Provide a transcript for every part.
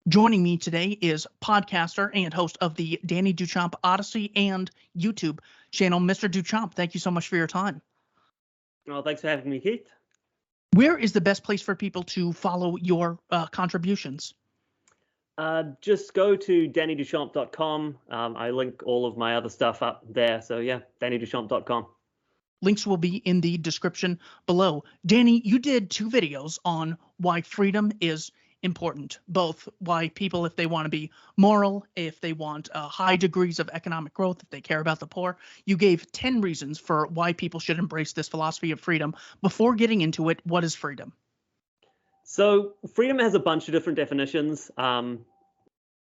Joining me today is podcaster and host of the Danny Duchamp Odyssey and YouTube channel, Mr. Duchamp. Thank you so much for your time. Well, thanks for having me, Keith. Where is the best place for people to follow your contributions? Just go to dannyduchamp.com. I link all of my other stuff up there. So yeah, dannyduchamp.com. Links will be in the description below. Danny, you did 2 videos on why freedom is important, both why people, if they want to be moral, if they want high degrees of economic growth, if they care about the poor. You gave 10 reasons for why people should embrace this philosophy of freedom. Before getting into it, what is freedom? So freedom has a bunch of different definitions.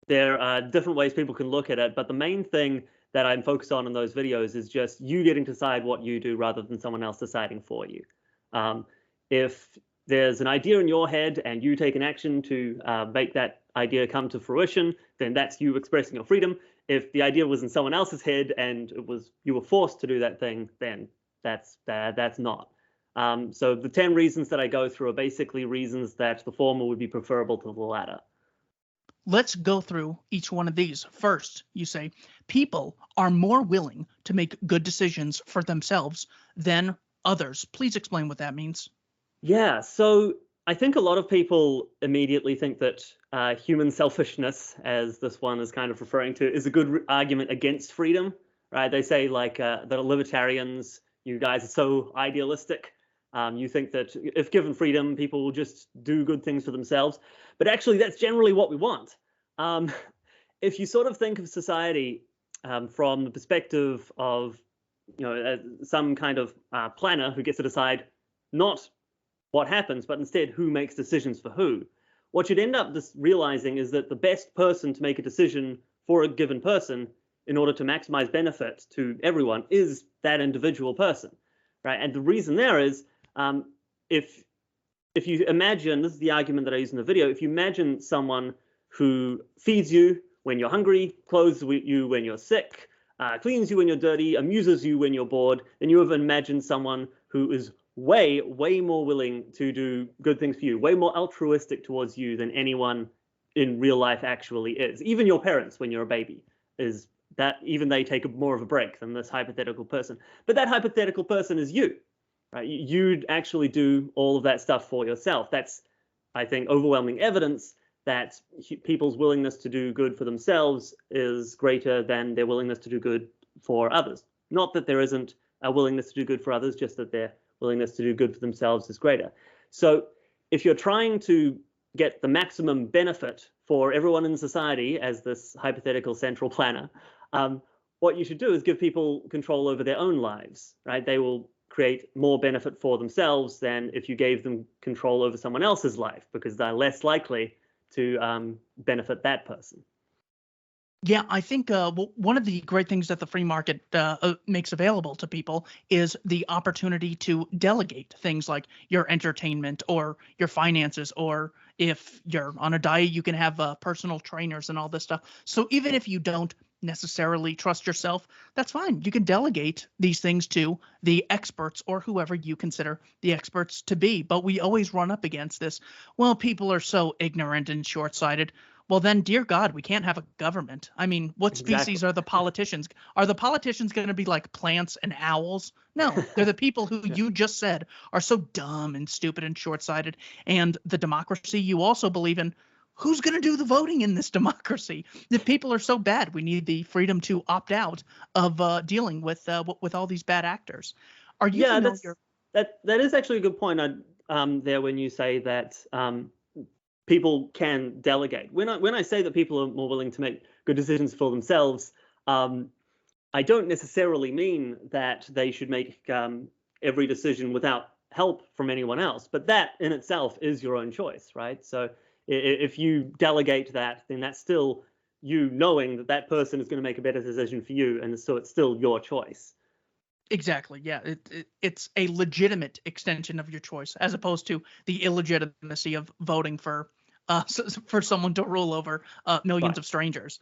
There are different ways people can look at it, but the main thing that I'm focused on in those videos is just you getting to decide what you do rather than someone else deciding for you. If there's an idea in your head and you take an action to make that idea come to fruition, then that's you expressing your freedom. If the idea was in someone else's head and you were forced to do that thing, then that's not. So the 10 reasons that I go through are basically reasons that the former would be preferable to the latter. Let's go through each one of these. First, you say people are more willing to make good decisions for themselves than others. Please explain what that means. Yeah, so I think a lot of people immediately think that human selfishness, as this one is kind of referring to, is a good argument against freedom, right? They say like that libertarians, you guys are so idealistic. You think that if given freedom, people will just do good things for themselves. But actually, that's generally what we want. If you sort of think of society from the perspective of, some kind of planner who gets to decide not what happens, but instead who makes decisions for who, what you'd end up just realizing is that the best person to make a decision for a given person in order to maximize benefit to everyone is that individual person, right? And the reason there is, if you imagine, this is the argument that I use in the video, if you imagine someone who feeds you when you're hungry, clothes you when you're sick, cleans you when you're dirty, amuses you when you're bored, then you have imagined someone who is way more willing to do good things for you, way more altruistic towards you than anyone in real life actually is. Even your parents when you're a baby, is that even they take more of a break than this hypothetical person. But that hypothetical person is you. Right? You'd actually do all of that stuff for yourself. That's, I think, overwhelming evidence that people's willingness to do good for themselves is greater than their willingness to do good for others. Not that there isn't a willingness to do good for others, just that their willingness to do good for themselves is greater. So if you're trying to get the maximum benefit for everyone in society as this hypothetical central planner, what you should do is give people control over their own lives, right? They will create more benefit for themselves than if you gave them control over someone else's life, because they're less likely to benefit that person. Yeah, I think one of the great things that the free market makes available to people is the opportunity to delegate things like your entertainment or your finances, or if you're on a diet, you can have personal trainers and all this stuff. So even if you don't necessarily trust yourself, that's fine. You can delegate these things to the experts or whoever you consider the experts to be. But we always run up against this. Well, people are so ignorant and short-sighted. Well, then, dear God, we can't have a government. I mean, what species are the politicians? Are the politicians going to be like plants and owls? No, they're the people who you just said are so dumb and stupid and short-sighted. And the democracy you also believe in, who's going to do the voting in this democracy? The people are so bad. We need the freedom to opt out of dealing with all these bad actors. Are you familiar? That is actually a good point there when you say that people can delegate. When I say that people are more willing to make good decisions for themselves, I don't necessarily mean that they should make every decision without help from anyone else. But that in itself is your own choice, right? So if you delegate that, then that's still you knowing that that person is going to make a better decision for you, and so it's still your choice. Exactly. Yeah, it's a legitimate extension of your choice, as opposed to the illegitimacy of voting for someone to rule over millions of strangers.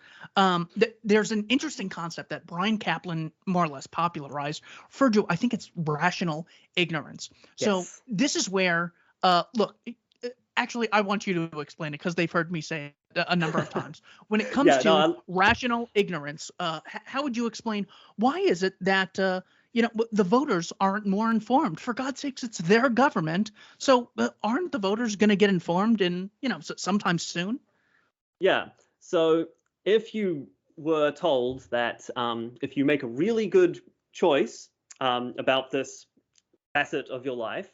There's an interesting concept that Brian Kaplan more or less popularized, referred to, I think it's rational ignorance. Yes. So this is where, look, actually, I want you to explain it because they've heard me say it a number of times. When it comes Yeah, to no, rational ignorance, how would you explain why is it that the voters aren't more informed? For God's sakes, it's their government. So aren't the voters going to get informed in sometime soon? yeah. So if you were told that if you make a really good choice about this facet of your life,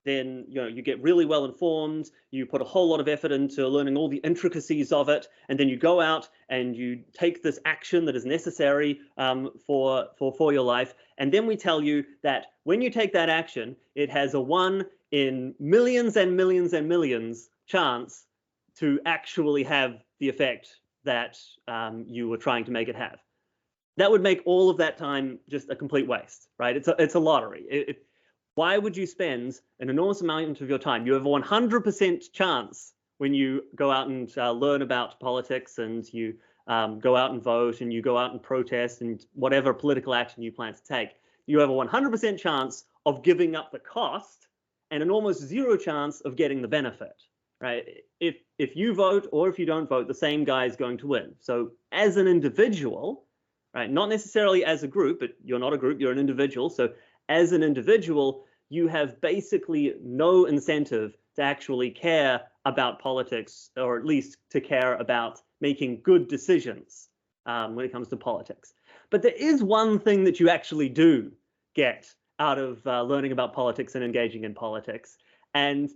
then you get really well informed, you put a whole lot of effort into learning all the intricacies of it, and then you go out and you take this action that is necessary for your life, and then we tell you that when you take that action, it has a 1 in millions and millions and millions chance to actually have the effect that you were trying to make it have. That would make all of that time just a complete waste, right? It's a lottery. Why would you spend an enormous amount of your time? You have a 100% chance when you go out and learn about politics, and you go out and vote, and you go out and protest, and whatever political action you plan to take. You have a 100% chance of giving up the cost and an almost zero chance of getting the benefit, right? If you vote or if you don't vote, the same guy is going to win. So as an individual, right, not necessarily as a group, but you're not a group, you're an individual. So as an individual, you have basically no incentive to actually care about politics, or at least to care about making good decisions when it comes to politics. But there is one thing that you actually do get out of learning about politics and engaging in politics. And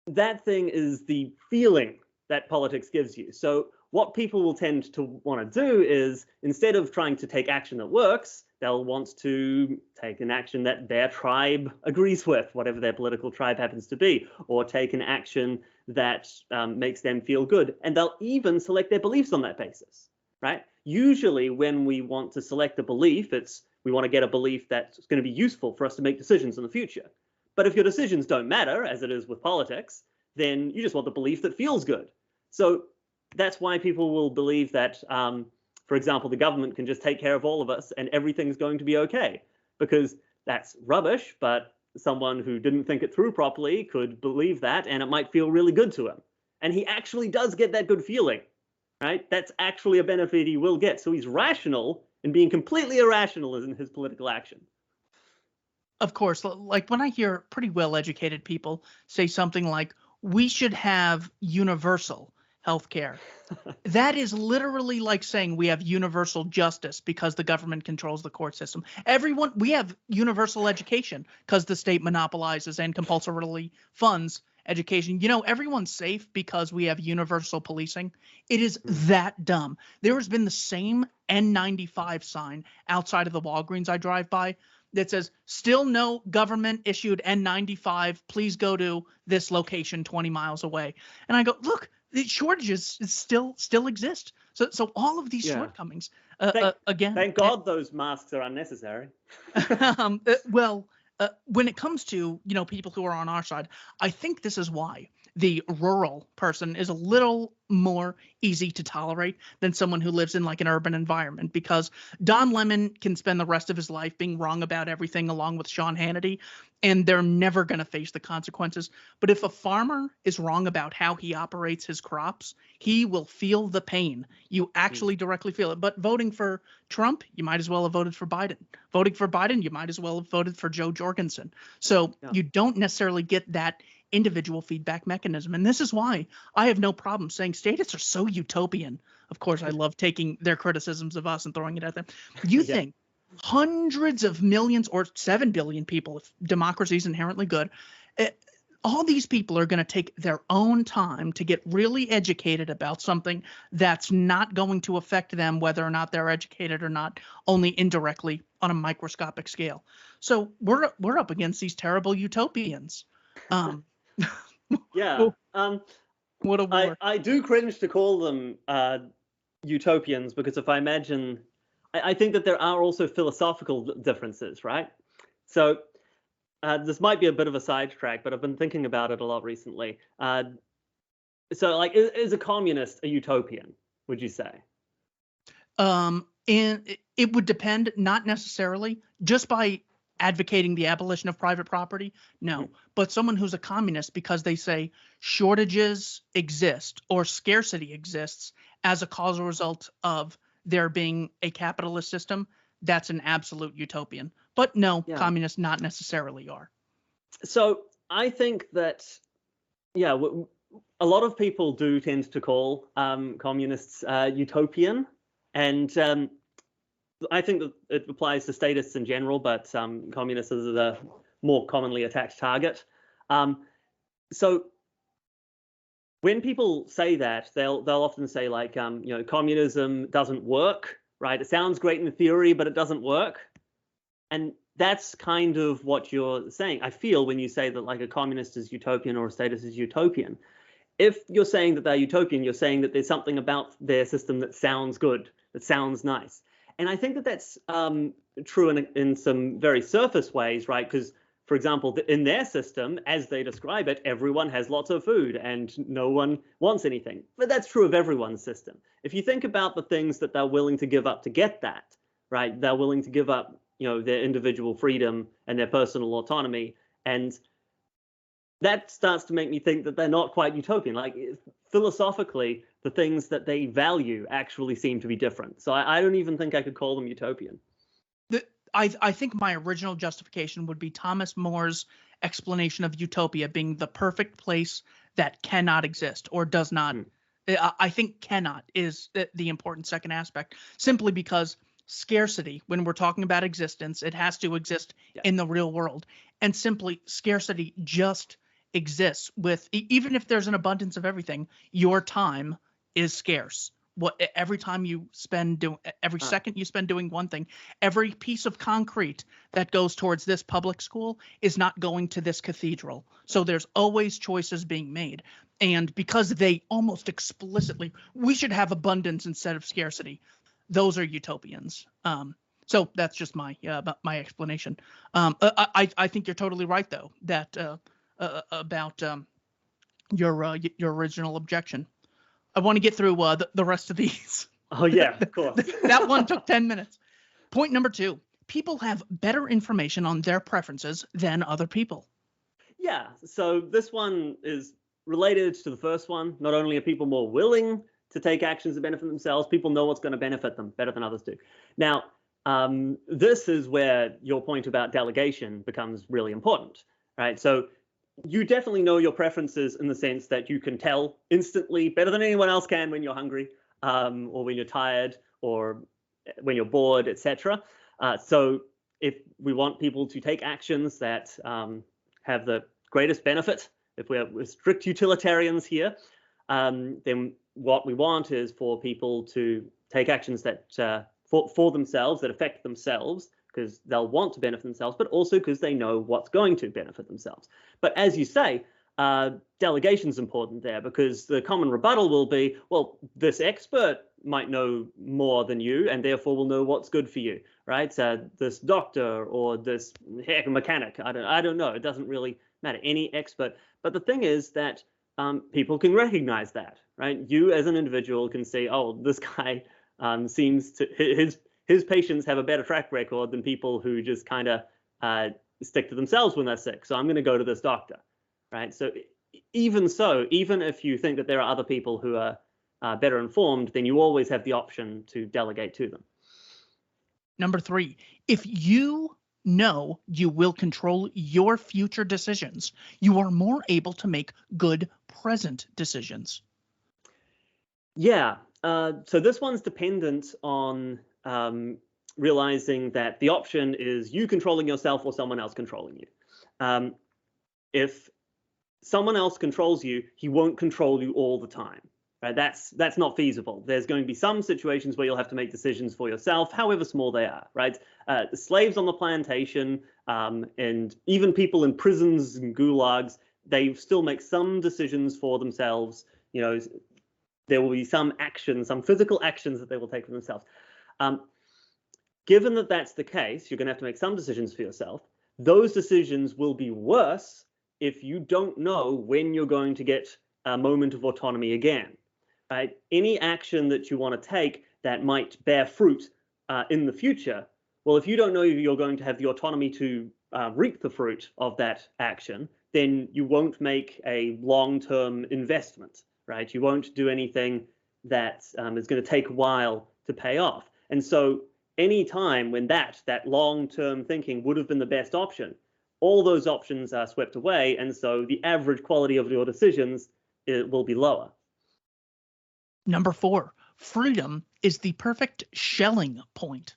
that thing is the feeling that politics gives you. So what people will tend to want to do is, instead of trying to take action that works, they'll want to take an action that their tribe agrees with, whatever their political tribe happens to be, or take an action that makes them feel good. And they'll even select their beliefs on that basis, right? Usually when we want to select a belief, we want to get a belief that's going to be useful for us to make decisions in the future. But if your decisions don't matter, as it is with politics, then you just want the belief that feels good. So that's why people will believe that, for example, the government can just take care of all of us and everything's going to be okay, because that's rubbish, but someone who didn't think it through properly could believe that, and it might feel really good to him. And he actually does get that good feeling, right? That's actually a benefit he will get. So he's rational in being completely irrational in his political action. Of course, like when I hear pretty well-educated people say something like, we should have universal healthcare. That is literally like saying we have universal justice because the government controls the court system. We have universal education because the state monopolizes and compulsorily funds education. Everyone's safe because we have universal policing. It is that dumb. There has been the same N95 sign outside of the Walgreens I drive by that says, still no government issued N95. Please go to this location 20 miles away. And I go, look, the shortages still exist. So all of these shortcomings, again. Thank God those masks are unnecessary. When it comes to, people who are on our side, I think this is why the rural person is a little more easy to tolerate than someone who lives in like an urban environment, because Don Lemon can spend the rest of his life being wrong about everything along with Sean Hannity, and they're never going to face the consequences. But if a farmer is wrong about how he operates his crops, he will feel the pain. You actually directly feel it. But voting for Trump, you might as well have voted for Biden. Voting for Biden, you might as well have voted for Joe Jorgensen. So you don't necessarily get that individual feedback mechanism. And this is why I have no problem saying statists are so utopian. Of course, I love taking their criticisms of us and throwing it at them. You think hundreds of millions or 7 billion people, if democracy is inherently good, all these people are going to take their own time to get really educated about something that's not going to affect them, whether or not they're educated or not, only indirectly on a microscopic scale. So we're up against these terrible utopians. Yeah. What a war. I do cringe to call them utopians, because if I imagine, I think that there are also philosophical differences, right? So this might be a bit of a sidetrack, but I've been thinking about it a lot recently. So like, is a communist a utopian, would you say? And it would depend, not necessarily, just by advocating the abolition of private property? No. But someone who's a communist because they say shortages exist or scarcity exists as a causal result of there being a capitalist system, that's an absolute utopian. But no, communists not necessarily are. So I think that, a lot of people do tend to call communists utopian, and I think that it applies to statists in general, but communists are the more commonly attacked target. So when people say that, they'll often say like, communism doesn't work, right? It sounds great in theory, but it doesn't work. And that's kind of what you're saying, I feel, when you say that like a communist is utopian or a statist is utopian. If you're saying that they're utopian, you're saying that there's something about their system that sounds good, that sounds nice. And I think that that's true in some very surface ways, right? Because, for example, in their system, as they describe it, everyone has lots of food and no one wants anything. But that's true of everyone's system. If you think about the things that they're willing to give up to get that, right? They're willing to give up, their individual freedom and their personal autonomy. And that starts to make me think that they're not quite utopian. Like, philosophically, the things that they value actually seem to be different. So I don't even think I could call them utopian. I think my original justification would be Thomas More's explanation of utopia being the perfect place that cannot exist or does not. I think cannot is the important second aspect, simply because scarcity, when we're talking about existence, it has to exist in the real world. And simply scarcity just exists with, even if there's an abundance of everything, your time is scarce. Every time you spend every second you spend doing one thing, every piece of concrete that goes towards this public school is not going to this cathedral. So there's always choices being made. And because they almost explicitly, we should have abundance instead of scarcity, those are utopians. So that's just my explanation. I think you're totally right, though, that about your original objection. I want to get through the rest of these. Oh, yeah, of course. That one took 10 minutes. Point number 2. People have better information on their preferences than other people. Yeah, so this one is related to the first one. Not only are people more willing to take actions that benefit themselves, people know what's going to benefit them better than others do. Now, this is where your point about delegation becomes really important, right? So you definitely know your preferences in the sense that you can tell instantly, better than anyone else can, when you're hungry, or when you're tired, or when you're bored, etc. So if we want people to take actions that have the greatest benefit, if we're strict utilitarians here, then what we want is for people to take actions that for themselves, that affect themselves, because they'll want to benefit themselves, but also because they know what's going to benefit themselves. But as you say, delegation is important there, because the common rebuttal will be, well, this expert might know more than you and therefore will know what's good for you, right? This doctor or this mechanic, I don't know. It doesn't really matter, any expert. But the thing is that people can recognize that, right? You as an individual can say, oh, this guy seems to, his patients have a better track record than people who just kind of stick to themselves when they're sick. So I'm going to go to this doctor, right? So even if you think that there are other people who are better informed, then you always have the option to delegate to them. Number 3, if you know you will control your future decisions, you are more able to make good present decisions. Yeah. So this one's dependent on realizing that the option is you controlling yourself or someone else controlling you. If someone else controls you, he won't control you all the time. Right? That's not feasible. There's going to be some situations where you'll have to make decisions for yourself, however small they are. Right? The slaves on the plantation, and even people in prisons and gulags, they still make some decisions for themselves. There will be some action, some physical actions that they will take for themselves. Given that that's the case, you're going to have to make some decisions for yourself. Those decisions will be worse if you don't know when you're going to get a moment of autonomy again. Right? Any action that you want to take that might bear fruit in the future, Well, if you don't know you're going to have the autonomy to reap the fruit of that action, then you won't make a long-term investment, right? You won't do anything that is going to take a while to pay off. And so any time when that long-term thinking would have been the best option, all those options are swept away, and so the average quality of your decisions will be lower. Number 4, freedom is the perfect Schelling point.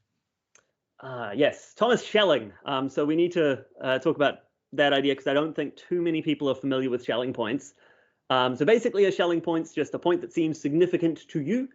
Yes, Thomas Schelling. So we need to talk about that idea because I don't think too many people are familiar with Schelling points. So basically, a Schelling point's just a point that seems significant to you.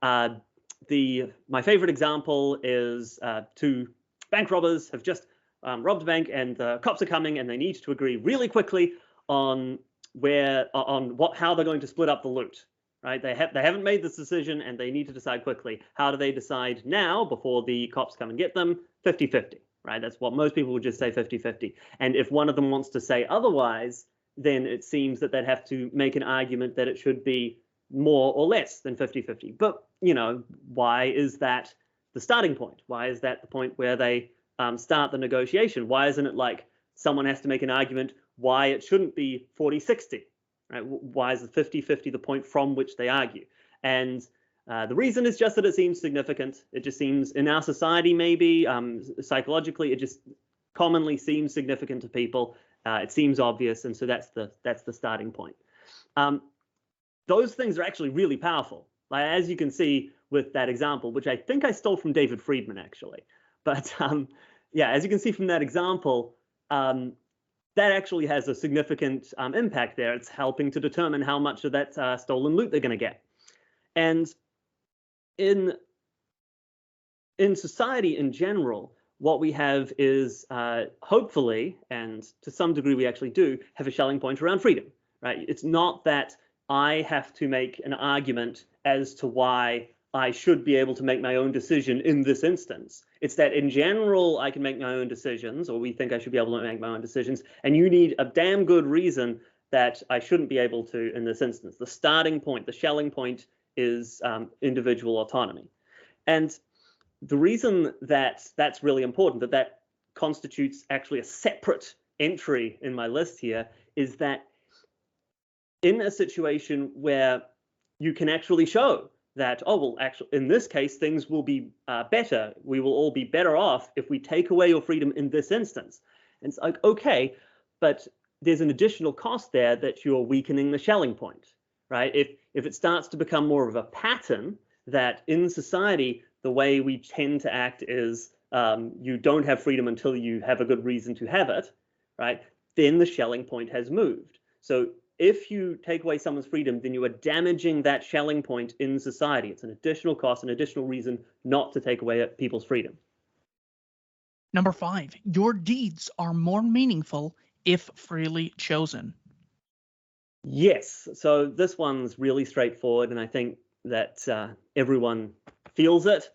My favorite example is 2 bank robbers have just robbed a bank, and the cops are coming, and they need to agree really quickly on how they're going to split up the loot. Right? They haven't made this decision, and they need to decide quickly. How do they decide now before the cops come and get them? 50-50. Right? That's what most people would just say, 50-50. And if one of them wants to say otherwise, then it seems that they'd have to make an argument that it should be more or less than 50-50. But, why is that the starting point? Why is that the point where they start the negotiation? Why isn't it like someone has to make an argument why it shouldn't be 40-60? Right? Why is the 50-50 the point from which they argue? And the reason is just that it seems significant. It just seems in our society, maybe psychologically, it just commonly seems significant to people. It seems obvious, and so that's the starting point. Those things are actually really powerful, like, as you can see with that example, which I think I stole from David Friedman, actually. But yeah, as you can see from that example, that actually has a significant impact there. It's helping to determine how much of that stolen loot they're going to get. And in society in general, what we have is hopefully, and to some degree we actually do, have a Schelling point around freedom. Right? It's not that I have to make an argument as to why I should be able to make my own decision in this instance. It's that in general, I can make my own decisions, or we think I should be able to make my own decisions, and you need a damn good reason that I shouldn't be able to in this instance. The starting point, the Schelling point, is individual autonomy. And the reason that that's really important, that constitutes actually a separate entry in my list here, is that in a situation where you can actually show that, oh, well, actually, in this case, things will be better. We will all be better off if we take away your freedom in this instance. And it's like, okay, but there's an additional cost there that you're weakening the Schelling point, right? If it starts to become more of a pattern that in society, the way we tend to act is you don't have freedom until you have a good reason to have it, right? Then the Schelling point has moved. So if you take away someone's freedom, then you are damaging that Schelling point in society. It's an additional cost, an additional reason not to take away people's freedom. Number 5, your deeds are more meaningful if freely chosen. Yes, so this one's really straightforward, and I think that everyone feels it.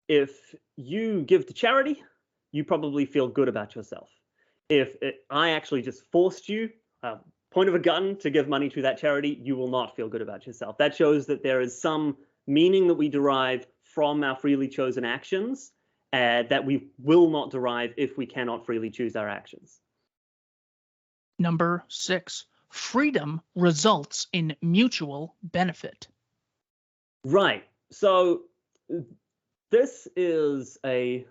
If you give to charity, you probably feel good about yourself. If I actually just forced you, point of a gun, to give money to that charity, you will not feel good about yourself. That shows that there is some meaning that we derive from our freely chosen actions that we will not derive if we cannot freely choose our actions. Number 6, freedom results in mutual benefit. Right. So this is an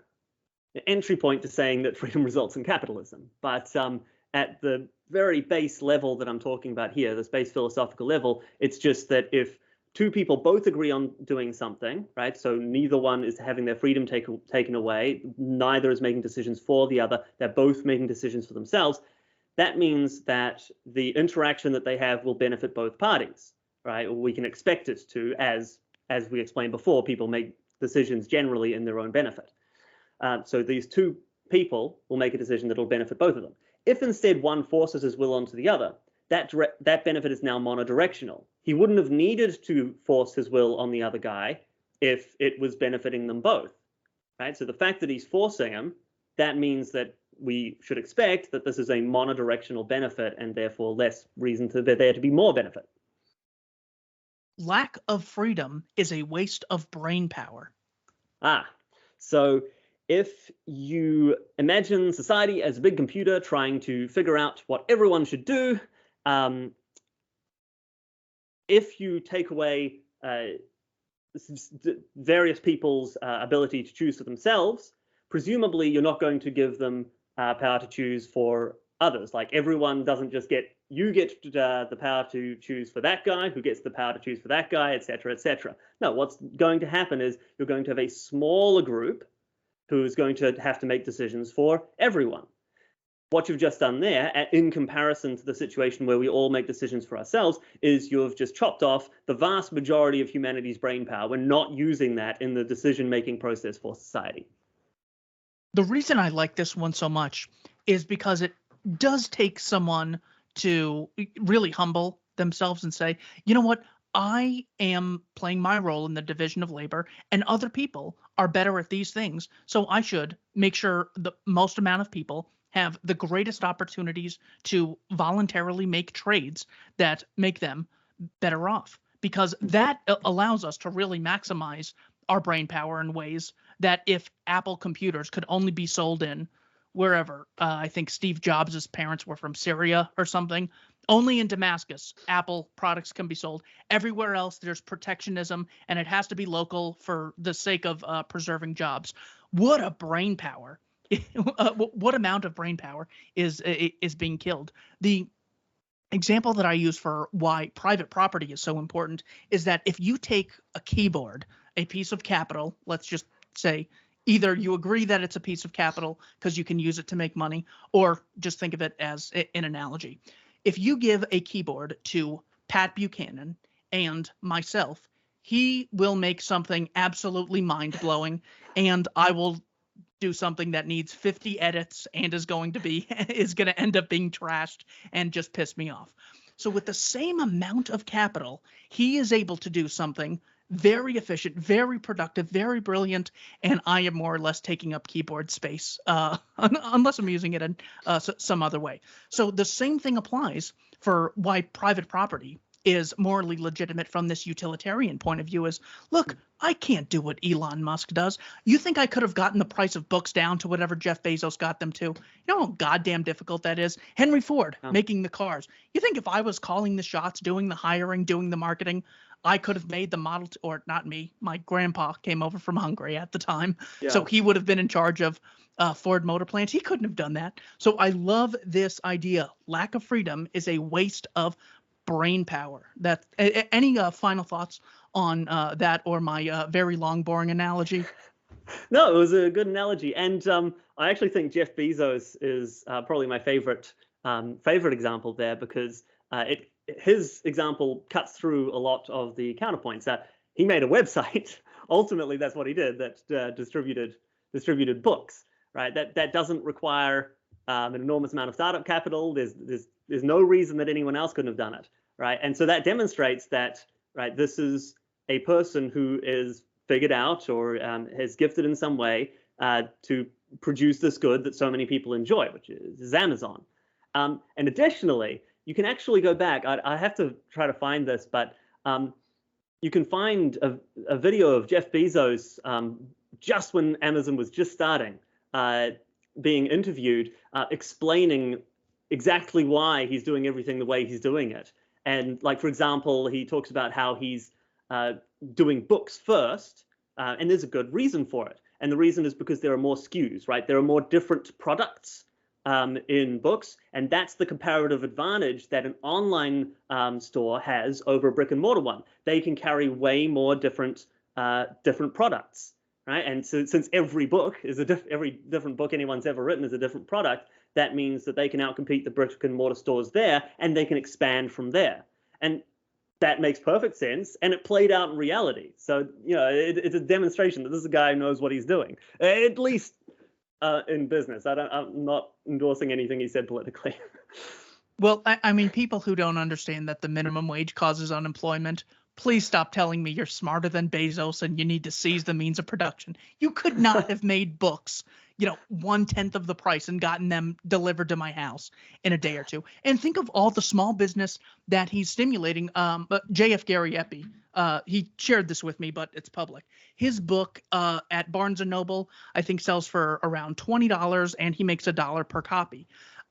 entry point to saying that freedom results in capitalism. But at the very base level that I'm talking about here, this base philosophical level, it's just that if 2 people both agree on doing something, right? So neither one is having their freedom taken away, neither is making decisions for the other, they're both making decisions for themselves. That means that the interaction that they have will benefit both parties, right? Or we can expect it to, as we explained before, people make decisions generally in their own benefit. So these 2 people will make a decision that will benefit both of them. If instead one forces his will onto the other, that benefit is now monodirectional. He wouldn't have needed to force his will on the other guy if it was benefiting them both, right? So the fact that he's forcing him, that means that we should expect that this is a monodirectional benefit and therefore less reason for there to be more benefit. Lack of freedom is a waste of brain power. So if you imagine society as a big computer trying to figure out what everyone should do, if you take away various people's ability to choose for themselves, presumably you're not going to give them power to choose for others. Like everyone doesn't just get, you get the power to choose for that guy, who gets the power to choose for that guy, etc., etc. No, what's going to happen is you're going to have a smaller group who's going to have to make decisions for everyone. What you've just done there, in comparison to the situation where we all make decisions for ourselves, is you've just chopped off the vast majority of humanity's brain power. We're not using that in the decision-making process for society. The reason I like this one so much is because it does take someone to really humble themselves and say, you know what, I am playing my role in the division of labor, and other people are better at these things, so I should make sure the most amount of people have the greatest opportunities to voluntarily make trades that make them better off, because that allows us to really maximize our brain power in ways that if Apple computers could only be sold in wherever, I think Steve Jobs' parents were from Syria or something, only in Damascus, Apple products can be sold. Everywhere else, there's protectionism, and it has to be local for the sake of preserving jobs. What a brain power. What amount of brain power is being killed? The example that I use for why private property is so important is that if you take a keyboard, a piece of capital, let's just say either you agree that it's a piece of capital because you can use it to make money, or just think of it as an analogy. If you give a keyboard to Pat Buchanan and myself, he will make something absolutely mind-blowing, and I will do something that needs 50 edits and is going to end up being trashed and just piss me off. So with the same amount of capital, he is able to do something very efficient, very productive, very brilliant, and I am more or less taking up keyboard space, unless I'm using it in some other way. So the same thing applies for why private property is morally legitimate from this utilitarian point of view is, look, I can't do what Elon Musk does. You think I could have gotten the price of books down to whatever Jeff Bezos got them to? You know how goddamn difficult that is? Henry Ford making the cars. You think if I was calling the shots, doing the hiring, doing the marketing, I could have made the Model T, or not me, my grandpa came over from Hungary at the time. Yeah. So he would have been in charge of Ford Motor Plants. He couldn't have done that. So I love this idea. Lack of freedom is a waste of brain power. That any final thoughts on that, or my very long, boring analogy? No, it was a good analogy, and I actually think Jeff Bezos is probably my favorite example there, because his example cuts through a lot of the counterpoints. That he made a website. Ultimately, that's what he did. That distributed books. Right. That doesn't require an enormous amount of startup capital. There's no reason that anyone else couldn't have done it. Right. And so that demonstrates that, right, this is a person who is figured out or is gifted in some way to produce this good that so many people enjoy, which is Amazon. And additionally, you can actually go back. I have to try to find this, but you can find a video of Jeff Bezos just when Amazon was just starting, being interviewed, explaining exactly why he's doing everything the way he's doing it. And like, for example, he talks about how he's doing books first, and there's a good reason for it. And the reason is because there are more SKUs, right? There are more different products in books, and that's the comparative advantage that an online store has over a brick and mortar one. They can carry way more different products, right? And so since every book is every different book anyone's ever written is a different product, that means that they can outcompete the brick and mortar stores there, and they can expand from there. And that makes perfect sense, and it played out in reality. So, you know, it's a demonstration that this is a guy who knows what he's doing, at least in business. I'm not endorsing anything he said politically. Well, I mean, people who don't understand that the minimum wage causes unemployment, please stop telling me you're smarter than Bezos and you need to seize the means of production. You could not have made books, 1/10 of the price and gotten them delivered to my house in a day or two. And think of all the small business that he's stimulating. JF Gary Epi, he shared this with me, but it's public. His book at Barnes and Noble, I think, sells for around $20, and he makes $1 per copy.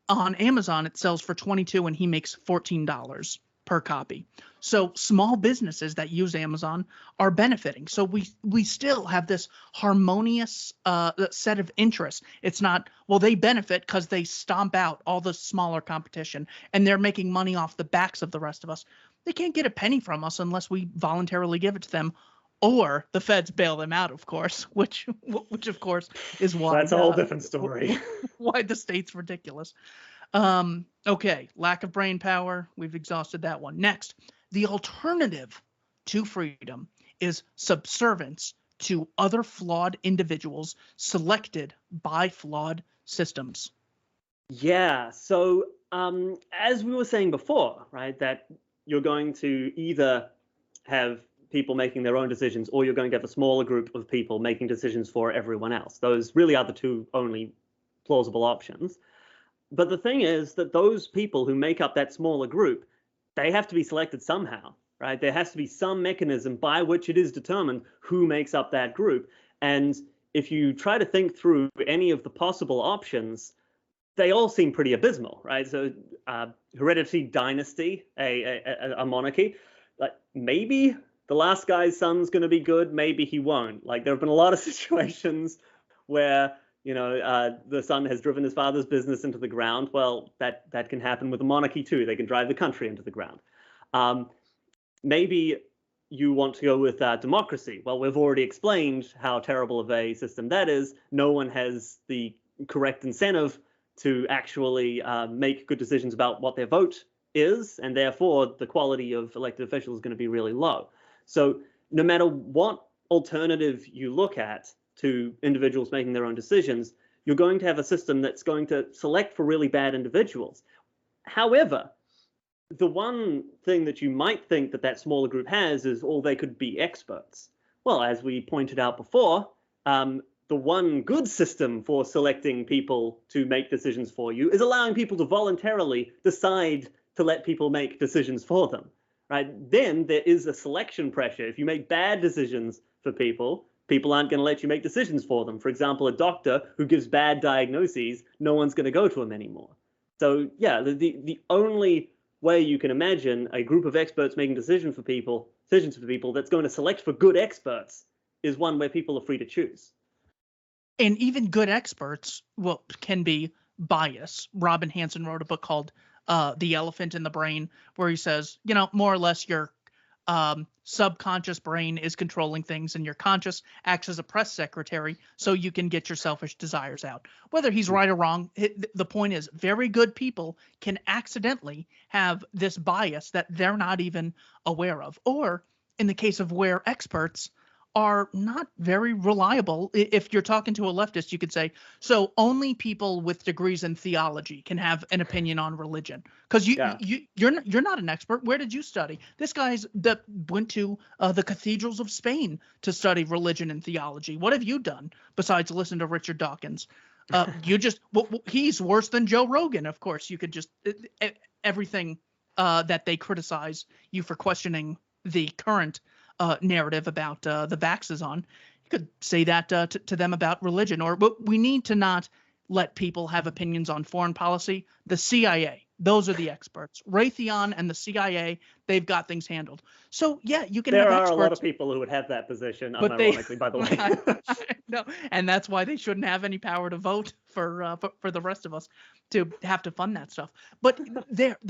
On Amazon, it sells for $22, and he makes $14 per copy. So small businesses that use Amazon are benefiting. So we still have this harmonious set of interests. It's not, well, they benefit because they stomp out all the smaller competition and they're making money off the backs of the rest of us. They can't get a penny from us unless we voluntarily give it to them, or the feds bail them out, of course, which of course is why That's a whole different story. Why the state's ridiculous. Okay, lack of brain power. We've exhausted that one. Next, the alternative to freedom is subservience to other flawed individuals selected by flawed systems. Yeah. So as we were saying before, right, that you're going to either have people making their own decisions, or you're going to have a smaller group of people making decisions for everyone else. Those really are the two only plausible options. But the thing is that those people who make up that smaller group, they have to be selected somehow, right? There has to be some mechanism by which it is determined who makes up that group. And if you try to think through any of the possible options, they all seem pretty abysmal, right? So hereditary dynasty, a monarchy, like maybe the last guy's son's going to be good, maybe he won't. Like there have been a lot of situations where the son has driven his father's business into the ground. Well, that can happen with a monarchy too. They can drive the country into the ground. Maybe you want to go with democracy. Well, we've already explained how terrible of a system that is. No one has the correct incentive to actually make good decisions about what their vote is, and therefore the quality of elected officials is going to be really low. So no matter what alternative you look at to individuals making their own decisions, you're going to have a system that's going to select for really bad individuals. However, the one thing that you might think that smaller group has is, they could be experts. Well, as we pointed out before, the one good system for selecting people to make decisions for you is allowing people to voluntarily decide to let people make decisions for them, right? Then there is a selection pressure. If you make bad decisions for people aren't going to let you make decisions for them. For example, a doctor who gives bad diagnoses, no one's going to go to him anymore. So yeah, the only way you can imagine a group of experts making decisions for people that's going to select for good experts is one where people are free to choose. And even good experts can be biased. Robin Hanson wrote a book called The Elephant in the Brain, where he says, more or less your subconscious brain is controlling things, and your conscious acts as a press secretary so you can get your selfish desires out. Whether he's right or wrong, the point is very good people can accidentally have this bias that they're not even aware of. Or in the case of where experts are not very reliable. If you're talking to a leftist, you could say, so only people with degrees in theology can have an opinion on religion, because you're not an expert. Where did you study? This guy's that went to the cathedrals of Spain to study religion and theology. What have you done besides listen to Richard Dawkins? He's worse than Joe Rogan. Of course, you could just everything that they criticize you for questioning the current narrative about the vaxxers on. You could say that to them about religion. But we need to not let people have opinions on foreign policy. The CIA, those are the experts. Raytheon and the CIA, they've got things handled. So yeah, you can have experts. There are a lot of people who would have that position, unironically, by the way. No, and that's why they shouldn't have any power to vote for the rest of us to have to fund that stuff. But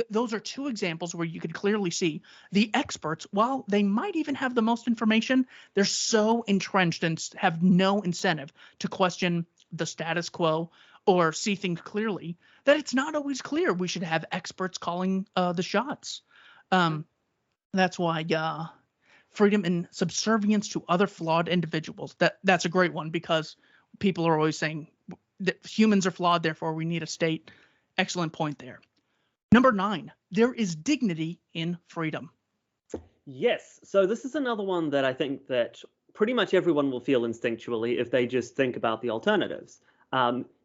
those are two examples where you could clearly see the experts, while they might even have the most information, they're so entrenched and have no incentive to question the status quo or see things clearly that it's not always clear we should have experts calling the shots. That's why freedom and subservience to other flawed individuals. That's a great one, because people are always saying that humans are flawed, therefore we need a state. Excellent point there. Number 9, there is dignity in freedom. Yes. So this is another one that I think that pretty much everyone will feel instinctually if they just think about the alternatives.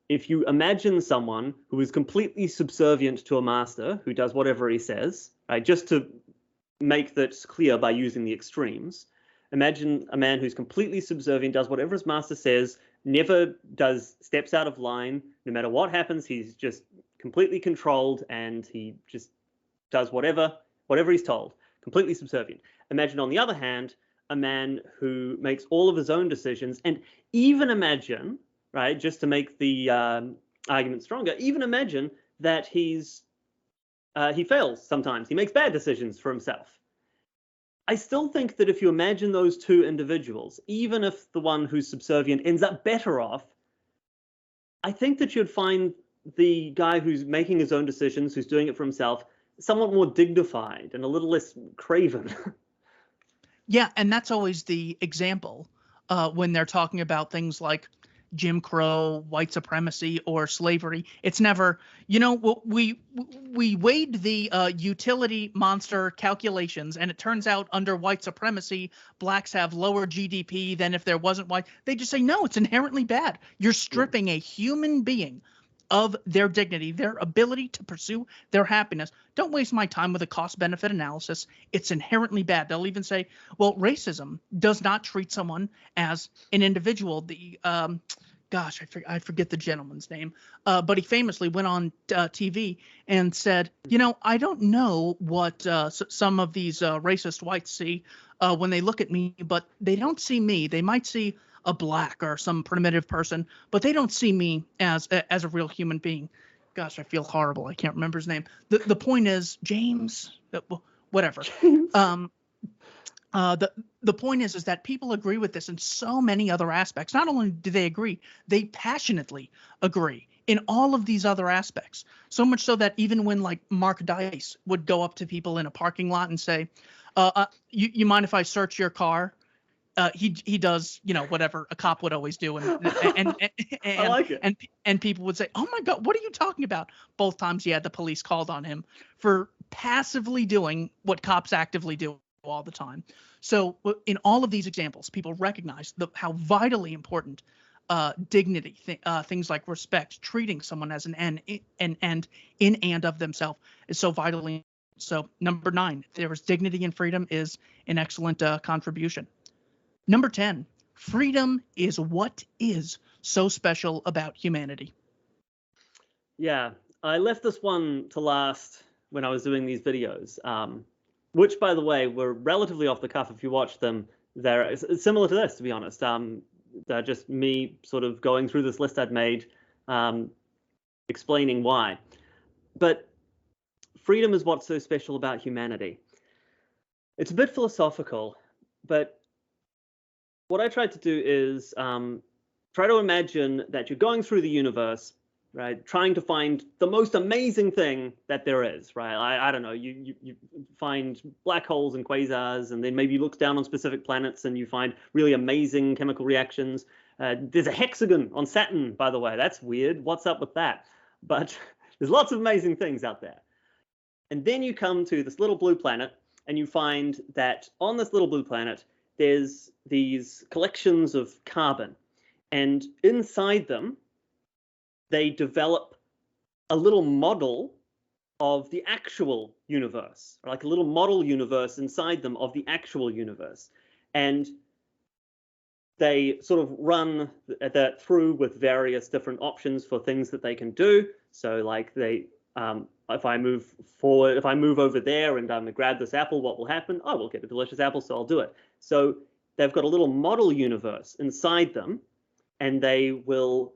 If you imagine someone who is completely subservient to a master who does whatever he says, right, just to make that clear by using the extremes. Imagine a man who's completely subservient, does whatever his master says, never does steps out of line. No matter what happens, he's just completely controlled, and he just does whatever he's told, completely subservient. Imagine, on the other hand, a man who makes all of his own decisions, and even imagine, right, just to make the argument stronger, even imagine that he fails sometimes. He makes bad decisions for himself. I still think that if you imagine those two individuals, even if the one who's subservient ends up better off, I think that you'd find the guy who's making his own decisions, who's doing it for himself, somewhat more dignified and a little less craven. Yeah, and that's always the example when they're talking about things like Jim Crow, white supremacy, or slavery. It's never, we weighed the utility monster calculations, and it turns out under white supremacy, blacks have lower GDP than if there wasn't white. They just say, no, it's inherently bad. You're stripping a human being of their dignity, their ability to pursue their happiness. Don't waste my time with a cost-benefit analysis. It's inherently bad. They'll even say, well, racism does not treat someone as an individual. The I forget the gentleman's name, but he famously went on TV and said, I don't know what some of these racist whites see when they look at me, but they don't see me. They might see a black or some primitive person, but they don't see me as a real human being. Gosh, I feel horrible. I can't remember his name. The point is, James, whatever. The point is that people agree with this in so many other aspects. Not only do they agree, they passionately agree in all of these other aspects. So much so that even when like Mark Dice would go up to people in a parking lot and say, you mind if I search your car? He does, whatever a cop would always do, and I like it. And people would say, "Oh my God, what are you talking about?" Both times he had the police called on him for passively doing what cops actively do all the time. So in all of these examples, people recognize how vitally important dignity, things like respect, treating someone as an end in and of themselves is so vitally. So number 9, there is dignity and freedom is an excellent contribution. Number 10, freedom is what is so special about humanity. Yeah, I left this one to last when I was doing these videos, which, by the way, were relatively off the cuff. If you watch them, they're similar to this, to be honest. They're just me sort of going through this list I'd made, explaining why. But freedom is what's so special about humanity. It's a bit philosophical, but what I tried to do is try to imagine that you're going through the universe, right, trying to find the most amazing thing that there is, right? I don't know, you find black holes and quasars, and then maybe you look down on specific planets and you find really amazing chemical reactions. There's a hexagon on Saturn, by the way. That's weird. What's up with that? But there's lots of amazing things out there. And then you come to this little blue planet, and you find that on this little blue planet, there's these collections of carbon, and inside them, they develop a little model of the actual universe, or like a little model universe inside them of the actual universe. And they sort of run that through with various different options for things that they can do. So like if I move forward, if I move over there and grab this apple, what will happen? Oh, we'll get a delicious apple, so I'll do it. So they've got a little model universe inside them, and they will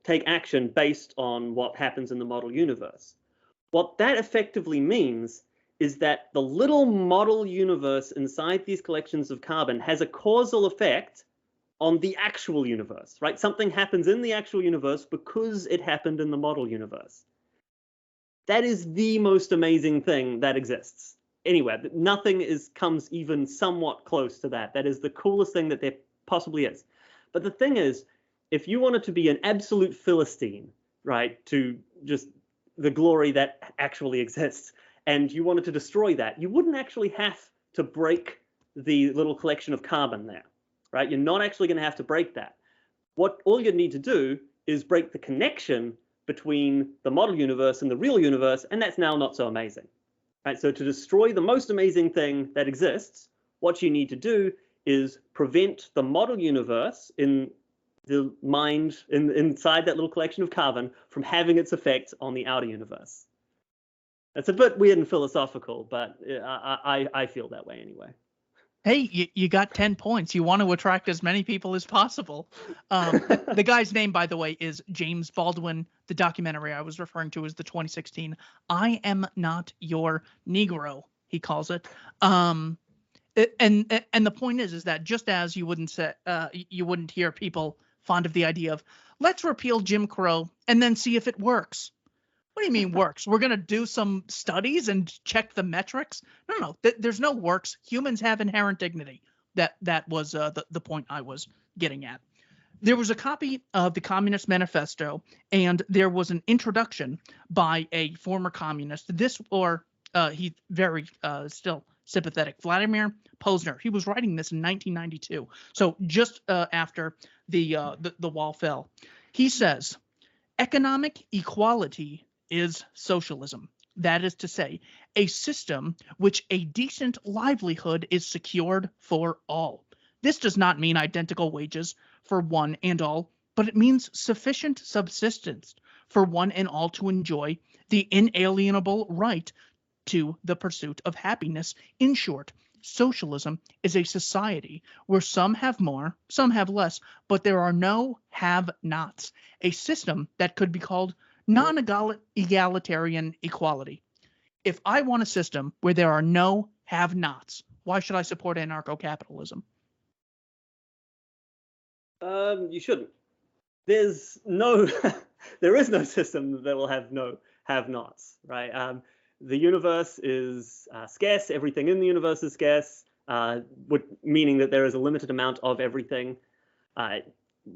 take action based on what happens in the model universe. What that effectively means is that the little model universe inside these collections of carbon has a causal effect on the actual universe, right? Something happens in the actual universe because it happened in the model universe. That is the most amazing thing that exists. Anyway, nothing comes even somewhat close to that. That is the coolest thing that there possibly is. But the thing is, if you wanted to be an absolute Philistine, right, to just the glory that actually exists, and you wanted to destroy that, you wouldn't actually have to break the little collection of carbon there, right? You're not actually going to have to break that. All you need to do is break the connection between the model universe and the real universe, and that's now not so amazing. right? So to destroy the most amazing thing that exists, what you need to do is prevent the model universe in the mind inside that little collection of carbon from having its effect on the outer universe. That's a bit weird and philosophical, but I feel that way anyway. Hey, you got 10 points. You want to attract as many people as possible. The guy's name, by the way, is James Baldwin. The documentary I was referring to is the 2016 I Am Not Your Negro, he calls it. And the point is that just as you wouldn't hear people fond of the idea of let's repeal Jim Crow and then see if it works. What do you mean works? We're going to do some studies and check the metrics? No. There's no works. Humans have inherent dignity. That was the point I was getting at. There was a copy of the Communist Manifesto, and there was an introduction by a former communist. He's very still sympathetic, Vladimir Posner. He was writing this in 1992, so just after the wall fell. He says, economic equality is socialism. That is to say, a system which a decent livelihood is secured for all. This does not mean identical wages for one and all, but it means sufficient subsistence for one and all to enjoy the inalienable right to the pursuit of happiness. In short, socialism is a society where some have more, some have less, but there are no have-nots. A system that could be called non-egalitarian equality. If I want a system where there are no have-nots, why should I support anarcho-capitalism? You shouldn't. There is no system that will have no have-nots, right? The universe is scarce. Everything in the universe is scarce, meaning that there is a limited amount of everything.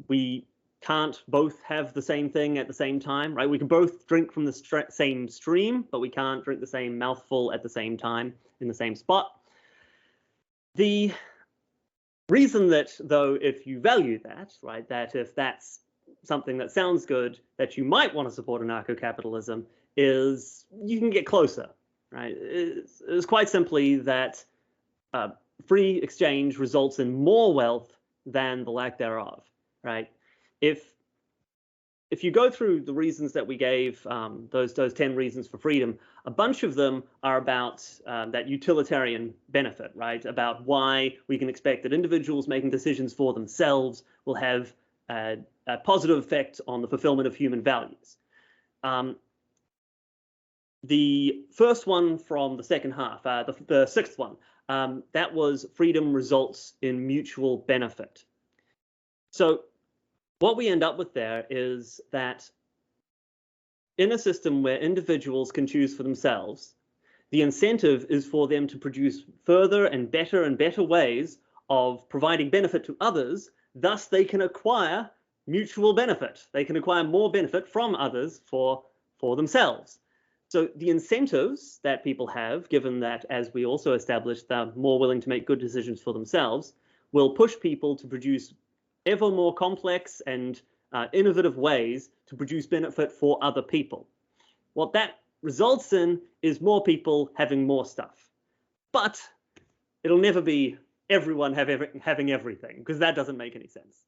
We can't both have the same thing at the same time, right? We can both drink from the same stream, but we can't drink the same mouthful at the same time in the same spot. The reason that, though, if you value that, right, that if that's something that sounds good, that you might want to support anarcho-capitalism, is you can get closer, right? It's quite simply that free exchange results in more wealth than the lack thereof, right? If you go through the reasons that we gave, those 10 reasons for freedom, a bunch of them are about that utilitarian benefit, right? About why we can expect that individuals making decisions for themselves will have a positive effect on the fulfillment of human values. The first one from the second half, the sixth one, that was freedom results in mutual benefit. So what we end up with there is that in a system where individuals can choose for themselves, the incentive is for them to produce further and better ways of providing benefit to others. Thus, they can acquire mutual benefit. They can acquire more benefit from others for themselves. So the incentives that people have, given that, as we also established, they're more willing to make good decisions for themselves, will push people to produce ever more complex and innovative ways to produce benefit for other people. What that results in is more people having more stuff. But it'll never be everyone having everything, because that doesn't make any sense.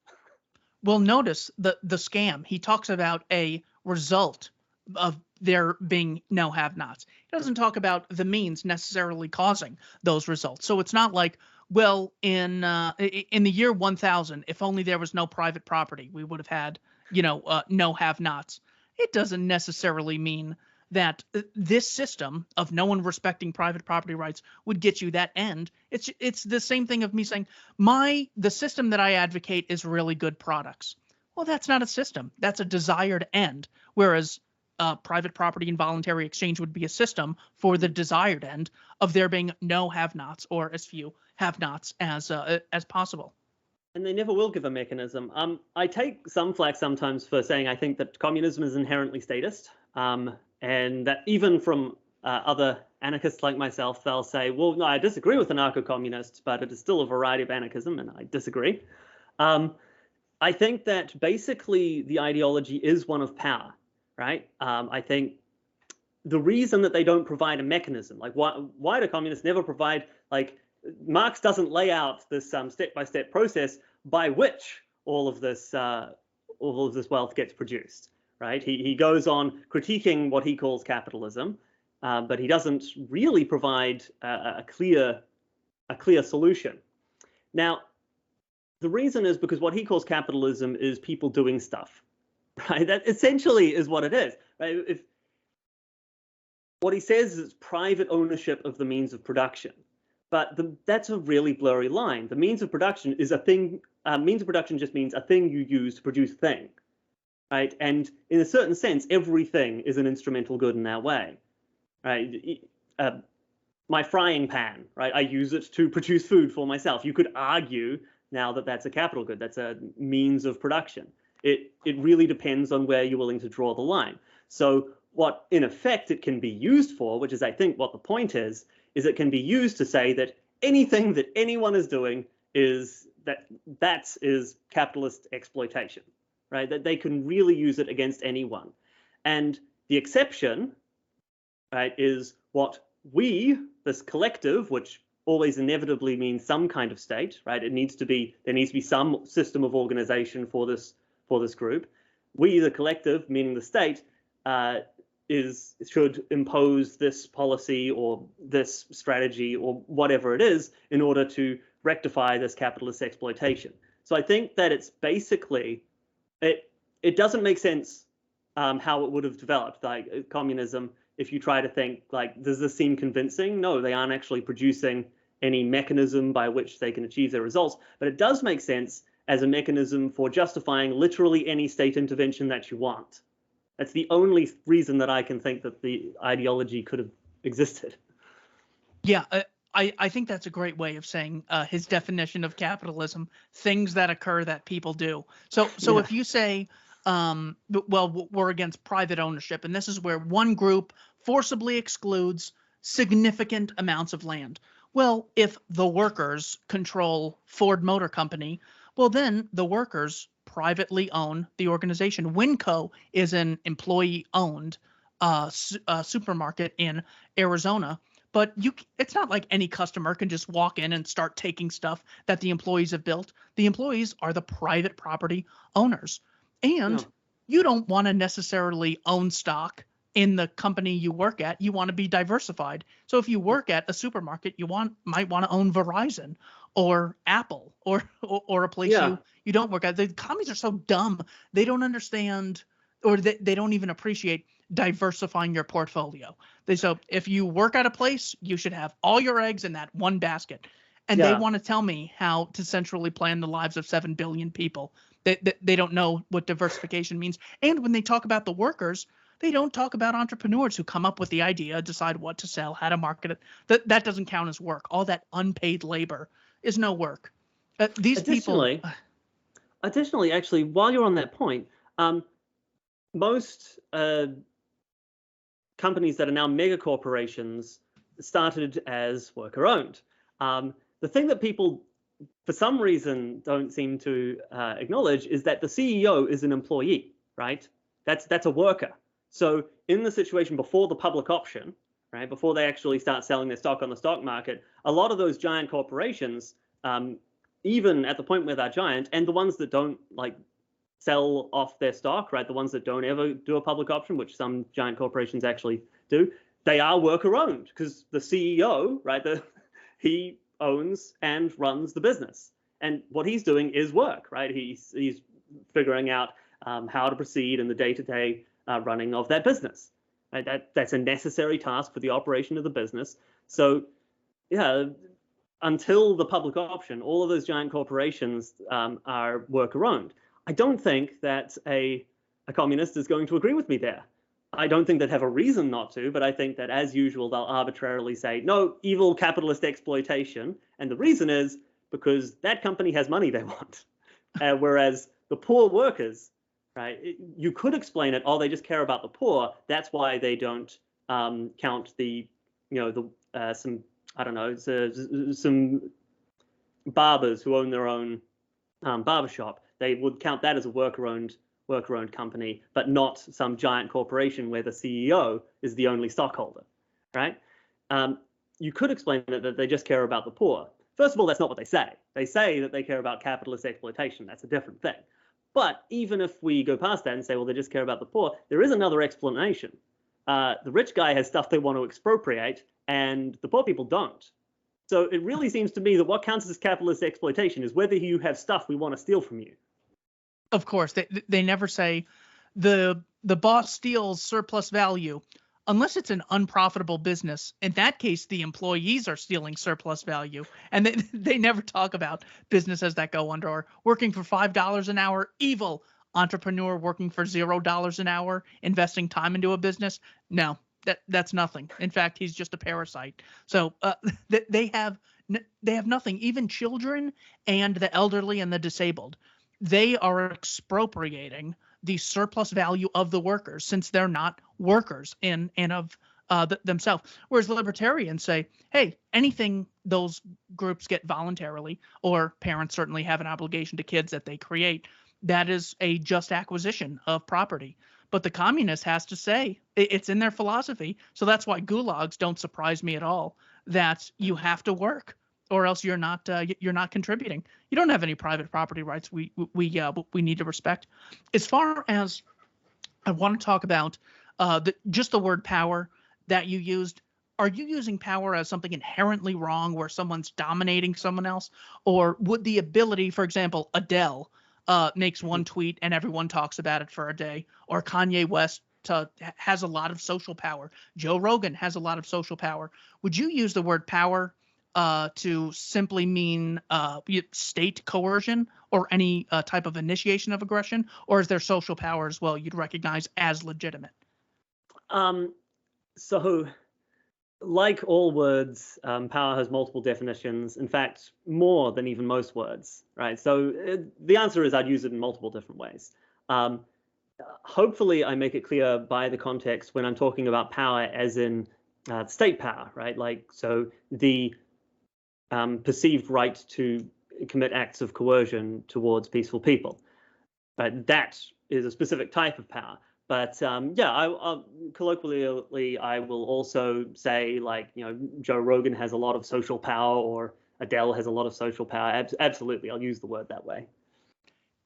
Well, notice the scam. He talks about a result of there being no have-nots. He doesn't talk about the means necessarily causing those results. So it's not like, well, in the year 1000, if only there was no private property, we would have had, no have-nots. It doesn't necessarily mean that this system of no one respecting private property rights would get you that end. It's the same thing of me saying the system that I advocate is really good products. Well, that's not a system. That's a desired end. Whereas private property and voluntary exchange would be a system for the desired end of there being no have-nots, or as few have-nots as possible. And they never will give a mechanism. I take some flack sometimes for saying I think that communism is inherently statist, and that even from other anarchists like myself, they'll say, well, no, I disagree with anarcho-communists, but it is still a variety of anarchism, and I disagree. I think that basically the ideology is one of power, right? I think the reason that they don't provide a mechanism, like why do communists never provide, like Marx doesn't lay out this step-by-step process by which all of this wealth gets produced, right? He goes on critiquing what he calls capitalism, but he doesn't really provide a clear solution. Now, the reason is because what he calls capitalism is people doing stuff, right? That essentially is what it is, right? What he says is private ownership of the means of production, but that's a really blurry line. The means of production is a thing. Means of production just means a thing you use to produce a thing, right? And in a certain sense, everything is an instrumental good in that way, right? My frying pan, right? I use it to produce food for myself. You could argue now that that's a capital good. That's a means of production. It really depends on where you're willing to draw the line. So what in effect it can be used for, which is I think what the point is it can be used to say that anything that anyone is doing is that is capitalist exploitation, right? That they can really use it against anyone. And the exception, right, is what we, this collective, which always inevitably means some kind of state, right? There needs to be some system of organization for this group. We, the collective, meaning the state, should impose this policy or this strategy or whatever it is in order to rectify this capitalist exploitation. So I think that it's basically, it doesn't make sense how it would have developed, like communism. If you try to think, like, does this seem convincing? No, they aren't actually producing any mechanism by which they can achieve their results, but it does make sense as a mechanism for justifying literally any state intervention that you want. That's the only reason that I can think that the ideology could have existed. Yeah, I think that's a great way of saying his definition of capitalism: things that occur that people do. So Yeah. if you say, well, we're against private ownership, and this is where one group forcibly excludes significant amounts of land. Well, if the workers control Ford Motor Company, well, then the workers privately own the organization. Winco is an employee-owned supermarket in Arizona, but it's not like any customer can just walk in and start taking stuff that the employees have built. The employees are the private property owners, and you don't want to necessarily own stock in the company you work at. You want to be diversified. So if you work at a supermarket, you might want to own Verizon or Apple or a place you don't work at. The commies are so dumb. They don't understand, or they don't even appreciate diversifying your portfolio. So if you work at a place, you should have all your eggs in that one basket. And they want to tell me how to centrally plan the lives of 7 billion people. They don't know what diversification means. And when they talk about the workers, they don't talk about entrepreneurs who come up with the idea, decide what to sell, how to market it. That doesn't count as work. All that unpaid labor is no work. Additionally, actually, while you're on that point, most companies that are now mega corporations started as worker-owned. The thing that people, for some reason, don't seem to acknowledge is that the CEO is an employee, right? That's a worker. So in the situation before the public option, right, before they actually start selling their stock on the stock market, a lot of those giant corporations, even at the point where they're giant, and the ones that don't like sell off their stock, right, the ones that don't ever do a public option, which some giant corporations actually do, they are worker-owned because the CEO, right, he owns and runs the business, and what he's doing is work, right? He's figuring out how to proceed in the day-to-day running of that business. Right? That's a necessary task for the operation of the business. So, yeah, until the public option, all of those giant corporations are worker-owned. I don't think that a communist is going to agree with me there. I don't think they'd have a reason not to, but I think that, as usual, they'll arbitrarily say, no, evil capitalist exploitation. And the reason is because that company has money they want. Whereas the poor workers, right, you could explain it, they just care about the poor. That's why they don't count some barbers who own their own barbershop. They would count that as a worker-owned worker-owned company, but not some giant corporation where the CEO is the only stockholder, right? You could explain that they just care about the poor. First of all, that's not what they say. They say that they care about capitalist exploitation. That's a different thing. But even if we go past that and say, well, they just care about the poor, there is another explanation. The rich guy has stuff they want to expropriate, and the poor people don't. So it really seems to me that what counts as capitalist exploitation is whether you have stuff we want to steal from you. Of course, they never say the boss steals surplus value unless it's an unprofitable business. In that case, the employees are stealing surplus value, and they never talk about businesses that go under or working for $5 an hour, evil entrepreneur working for $0 an hour, investing time into a business. No, that's nothing. In fact, he's just a parasite. So they have nothing. Even children and the elderly and the disabled, they are expropriating the surplus value of the workers since they're not workers in and of themselves. Whereas libertarians say, hey, anything those groups get voluntarily, or parents certainly have an obligation to kids that they create, that is a just acquisition of property. But the communist has to say it's in their philosophy. So that's why gulags don't surprise me at all, that you have to work or else you're not contributing. You don't have any private property rights we need to respect. As far as I want to talk about just the word power that you used, are you using power as something inherently wrong where someone's dominating someone else? Or would the ability, for example, Adele makes one tweet and everyone talks about it for a day, or Kanye West has a lot of social power, Joe Rogan has a lot of social power. Would you use the word power to simply mean state coercion or any type of initiation of aggression, or is there social power as well you'd recognize as legitimate? So, like all words, power has multiple definitions. In fact, more than even most words, right? So the answer is I'd use it in multiple different ways. Hopefully, I make it clear by the context when I'm talking about power as in state power, right? Like, so the perceived right to commit acts of coercion towards peaceful people. But that is a specific type of power. But yeah, colloquially, I will also say, like, Joe Rogan has a lot of social power, or Adele has a lot of social power. Absolutely, I'll use the word that way.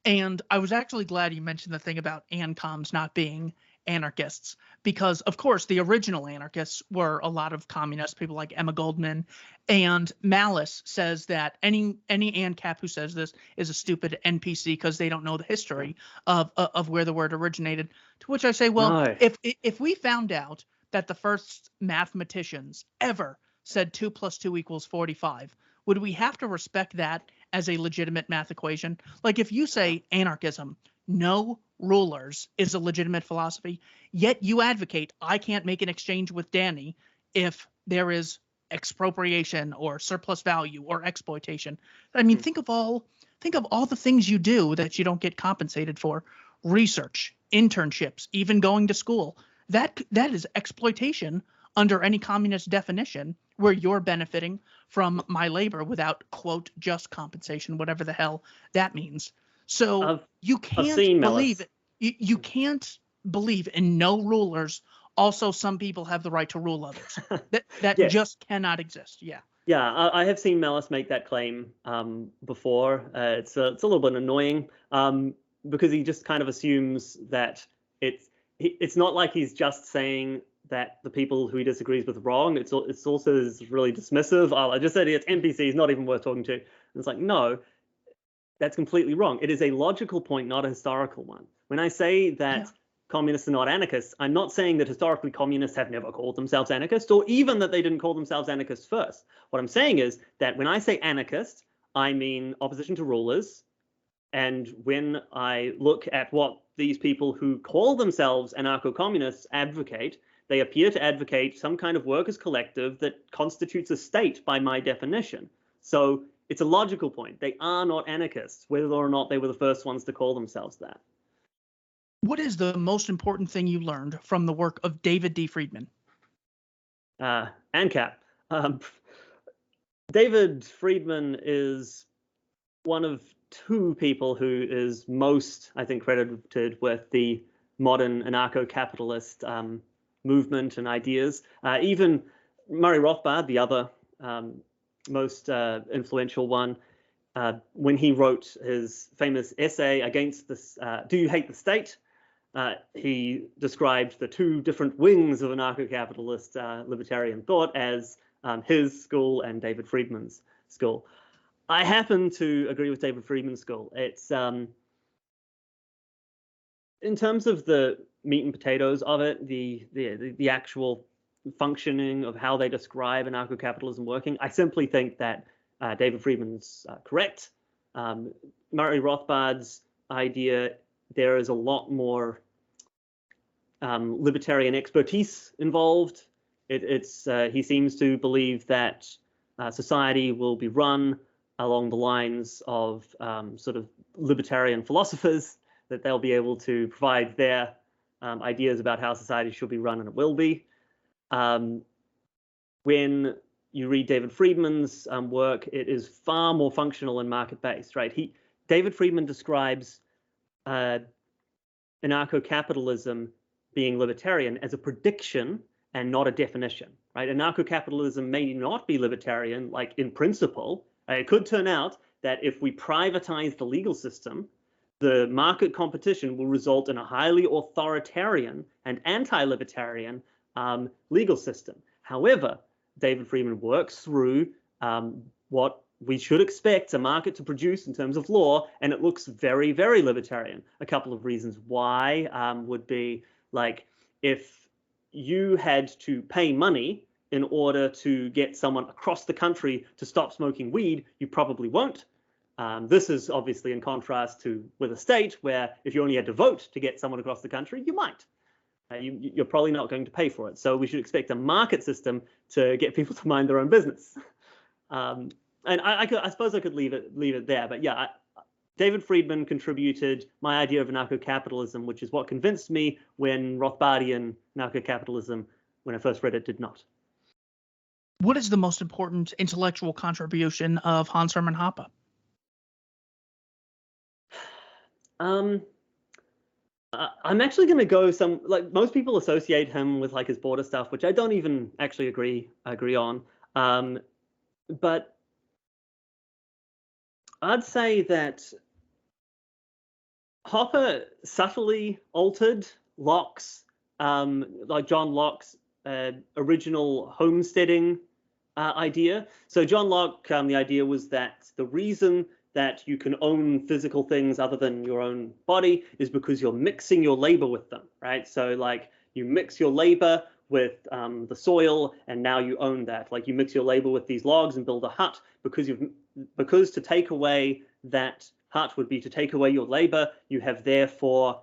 And I was actually glad you mentioned the thing about ANCOMs not being anarchists, because, of course, the original anarchists were a lot of communists, people like Emma Goldman. And Malice says that any ANCAP who says this is a stupid NPC because they don't know the history of where the word originated. To which I say, well, No. if we found out that the first mathematicians ever said 2 + 2 = 45, would we have to respect that as a legitimate math equation? Like, if you say anarchism, no rulers, is a legitimate philosophy, yet you advocate I can't make an exchange with Danny if there is expropriation or surplus value or exploitation. I mean, think of all the things you do that you don't get compensated for: research, internships, even going to school. That is exploitation under any communist definition, where you're benefiting from my labor without, quote, just compensation, whatever the hell that means. So you can't believe you can't believe in no rulers. Also, some people have the right to rule others. That Yes. just cannot exist. Yeah. Yeah, I have seen Malice make that claim before. It's a little bit annoying because he just kind of assumes that it's not like he's just saying that the people who he disagrees with are wrong. It's also really dismissive. I just said it's NPCs, not even worth talking to. And it's like, no, that's completely wrong. It is a logical point, not a historical one. When I say that communists are not anarchists, I'm not saying that historically communists have never called themselves anarchists, or even that they didn't call themselves anarchists first. What I'm saying is that when I say anarchist, I mean opposition to rulers. And when I look at what these people who call themselves anarcho-communists advocate, they appear to advocate some kind of workers' collective that constitutes a state by my definition. So it's a logical point. They are not anarchists, whether or not they were the first ones to call themselves that. What is the most important thing you learned from the work of David D. Friedman? ANCAP. David Friedman is one of two people who is most, I think, credited with the modern anarcho-capitalist movement and ideas. Even Murray Rothbard, the other most influential one, when he wrote his famous essay against this, Do You Hate the State? He described the two different wings of anarcho-capitalist libertarian thought as his school and David Friedman's school. I happen to agree with David Friedman's school. It's in terms of the meat and potatoes of it, the actual functioning of how they describe anarcho-capitalism working. I simply think that David Friedman's correct. Murray Rothbard's idea, there is a lot more libertarian expertise involved. He seems to believe that society will be run along the lines of sort of libertarian philosophers, that they'll be able to provide their ideas about how society should be run, and it will be. When you read David Friedman's work, it is far more functional and market-based, right? David Friedman describes anarcho-capitalism being libertarian as a prediction and not a definition, right? Anarcho-capitalism may not be libertarian, like in principle. It could turn out that if we privatize the legal system, the market competition will result in a highly authoritarian and anti-libertarian legal system. However, David Friedman works through what we should expect a market to produce in terms of law, and it looks very, very libertarian. A couple of reasons why would be, like, if you had to pay money in order to get someone across the country to stop smoking weed, you probably won't. This is obviously in contrast to with a state where if you only had to vote to get someone across the country, you might. You're probably not going to pay for it. So we should expect a market system to get people to mind their own business. And I suppose I could leave it there. But yeah, David Friedman contributed my idea of anarcho-capitalism, which is what convinced me when Rothbardian anarcho-capitalism, when I first read it, did not. What is the most important intellectual contribution of Hans Hermann Hoppe? I'm actually going to go like most people associate him with like his border stuff, which I don't even actually agree on. But I'd say that Hoppe subtly altered Locke's, like John Locke's original homesteading idea. So John Locke, the idea was that the reason that you can own physical things other than your own body is because you're mixing your labor with them, right? So like you mix your labor with the soil, and now you own that. Like you mix your labor with these logs and build a hut because to take away that hut would be to take away your labor. You have therefore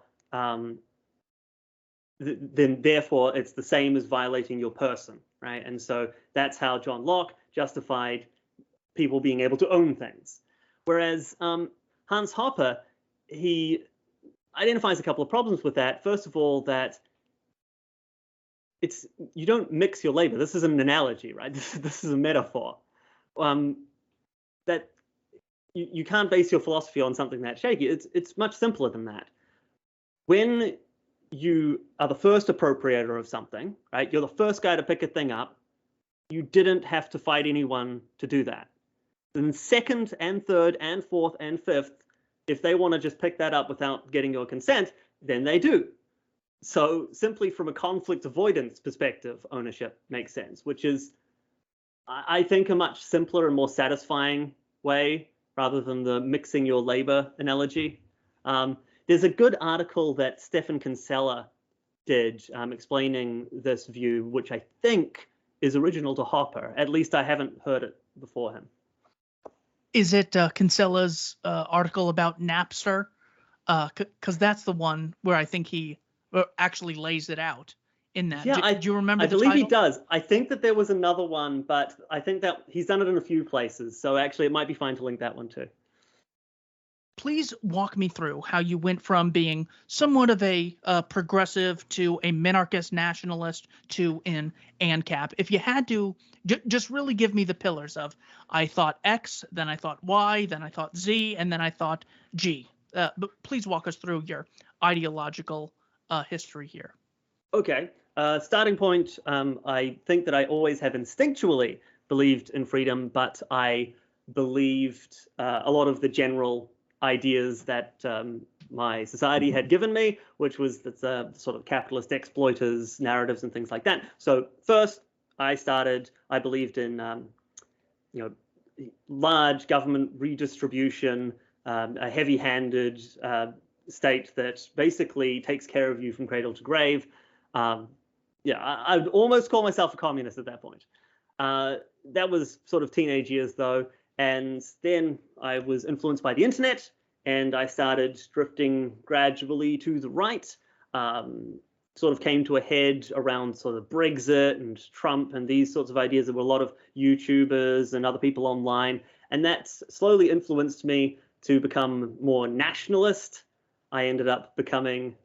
therefore it's the same as violating your person, right? And so that's how John Locke justified people being able to own things. Whereas Hans Hoppe, he identifies a couple of problems with that. First of all, that you don't mix your labor. This is an analogy, right? This is a metaphor. That you can't base your philosophy on something that shaky. It's much simpler than that. When you are the first appropriator of something, right? You're the first guy to pick a thing up. You didn't have to fight anyone to do that. Then second and third and fourth and fifth, if they want to just pick that up without getting your consent, then they do. So simply from a conflict avoidance perspective, ownership makes sense, which is, I think, a much simpler and more satisfying way rather than the mixing your labor analogy. There's a good article that Stefan Kinsella did explaining this view, which I think is original to Hoppe. At least I haven't heard it before him. Is it Kinsella's article about Napster? Because that's the one where I think he actually lays it out in that. Yeah, do you remember the title? I believe he title? does. I think that there was another one, but I think that he's done it in a few places. So actually, it might be fine to link that one too. Please walk me through how you went from being somewhat of a progressive to a minarchist nationalist to an ANCAP. If you had to just really give me the pillars of, I thought X, then I thought Y, then I thought Z, and then I thought G. But please walk us through your ideological history here. Okay. Starting point, I think that I always have instinctually believed in freedom, but I believed a lot of the general ideas that my society had given me, which was the sort of capitalist exploiters narratives and things like that. So first, I believed in large government redistribution, a heavy-handed state that basically takes care of you from cradle to grave. I would almost call myself a communist at that point. That was sort of teenage years, though. And then I was influenced by the internet, and I started drifting gradually to the right. Sort of came to a head around sort of Brexit and Trump and these sorts of ideas. There were a lot of YouTubers and other people online, and that slowly influenced me to become more nationalist. I ended up becoming...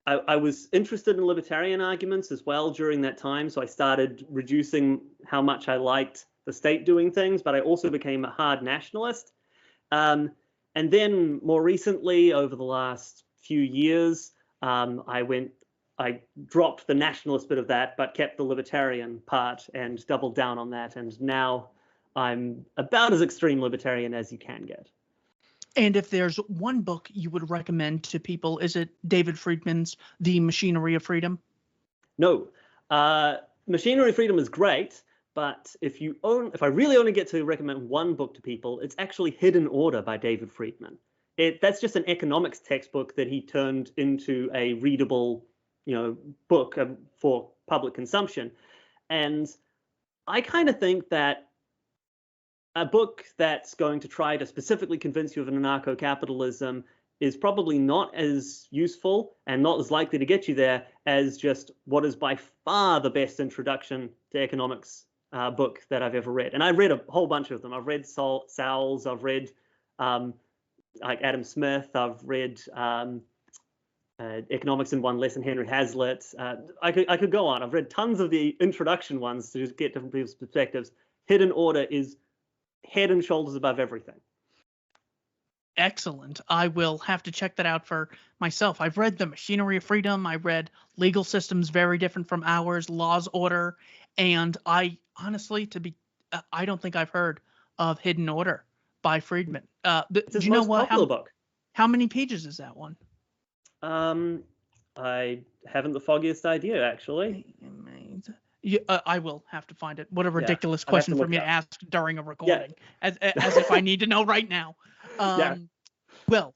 I was interested in libertarian arguments as well during that time, so I started reducing how much I liked the state doing things, but I also became a hard nationalist. And then more recently, over the last few years, I dropped the nationalist bit of that, but kept the libertarian part and doubled down on that. And now I'm about as extreme libertarian as you can get. And if there's one book you would recommend to people, is it David Friedman's The Machinery of Freedom? No. Machinery of Freedom is great, but if I really only get to recommend one book to people, it's actually Hidden Order by David Friedman. That's just an economics textbook that he turned into a readable, book for public consumption. And I kind of think that a book that's going to try to specifically convince you of an anarcho-capitalism is probably not as useful and not as likely to get you there as just what is by far the best introduction to economics book that I've ever read. And I read a whole bunch of them. I've read Sowell's, I've read like Adam Smith, I've read Economics in One Lesson, Henry Hazlitt. I could go on. I've read tons of the introduction ones to just get different people's perspectives. Hidden Order is head and shoulders above everything. Excellent. I will have to check that out for myself. I've read The Machinery of Freedom. I read Legal Systems Very Different from Ours, Law's Order, and I honestly, I don't think I've heard of Hidden Order by Friedman. Do you know what? Book. How many pages is that one? I haven't the foggiest idea, actually. I will have to find it. What a ridiculous question for me to ask during a recording, as if I need to know right now. Well,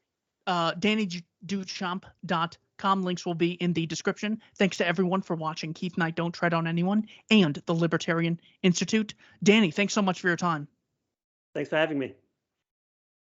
DannyDuchamp.com links will be in the description. Thanks to everyone for watching Keith Knight Don't Tread on Anyone and the Libertarian Institute. Danny, thanks so much for your time. Thanks for having me.